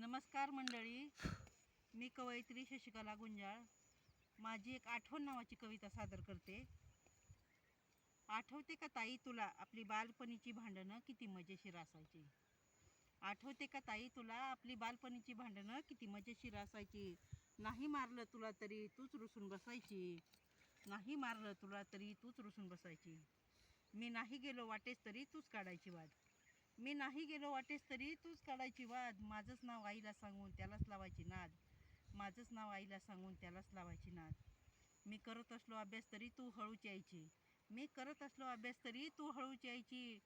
नमस्कार मंडळी, मी कवयित्री शशिकला गुंजाळ माझी एक आठवण नावाची कविता सादर करते. आठवते का ताई तुला आपली बालपणीची भांडणं किती मजेशीर असायची. आठवते का ताई तुला आपली बालपणीची भांडणं किती मजेशीर असायची. नाही मारलं तुला तरी तूच रुसून बसायची. नाही मारलं तुला तरी तूच रुसून बसायची. मी नाही गेलो वाटेस तरी तूच काढायची वाद. मी नाही गेलो वाटेस तरी तूच काढायची वाद. माझंच नाव आईला सांगून त्यालाच लावायची नाद. माझंच नाव आईला सांगून त्यालाच लावायची नाद. मी करत असलो अभ्यास तरी तू हळूच यायची. मी करत असलो अभ्यास तरी तू हळूच यायची.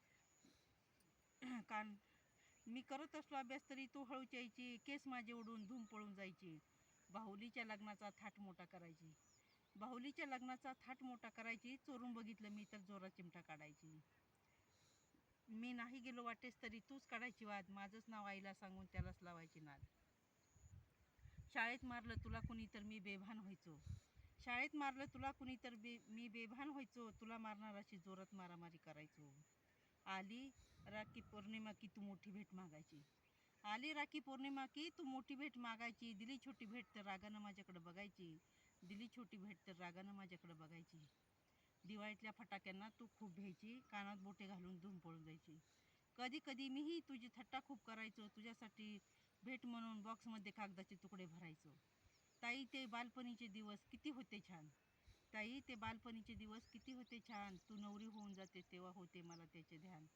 मी करत असलो अभ्यास तरी तू हळूच यायची. केस माझे उडून धूम पळून जायची. बाहुलीच्या लग्नाचा थाट मोठा करायची. बाहुलीच्या लग्नाचा थाट मोठा करायची. चोरून बघितलं मी तर जोरात चिमटा काढायची. मी नाही गेलो वाटेस तरी तूच काढायची वाद. माझंच नाव आईला सांगून त्यालाच लावायची नाद. शाळेत मारलं तुला कुणी तर मी बेभान व्हायचो. शाळेत मारलं तुला कुणी तर मी बेभान व्हायचो. तुला मारणाराशी जोरात मारामारी करायचो. आली राखी पौर्णिमा की तू मोठी भेट मागायची. आली राखी पौर्णिमा की तू मोठी भेट मागायची. दिली छोटी भेट तर रागानं माझ्याकडे बघायची. दिली छोटी भेट तर रागानं माझ्याकडे बघायची. दिवाळीतल्या फटाक्यांना तू खूप भ्यायची. कानात बोटे घालून धूम पळून जायची. कधी कधी मीही तुझी थट्टा खूप करायचो. तुझ्यासाठी भेट म्हणून बॉक्समध्ये कागदाचे तुकडे भरायचो. ताई ते बालपणीचे दिवस किती होते छान. ताई ते बालपणीचे दिवस किती होते छान. तू नवरी होऊन जातेस तेव्हा होते मला त्याचे ध्यान.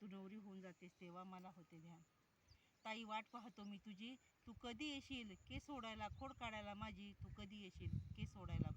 तू नवरी होऊन जातेस तेव्हा मला होते ध्यान. ताई वाट पाहतो मी तुझी. तू कधी येशील केस सोडायला खोड काढायला माझी. तू कधी येशील केस सोडायला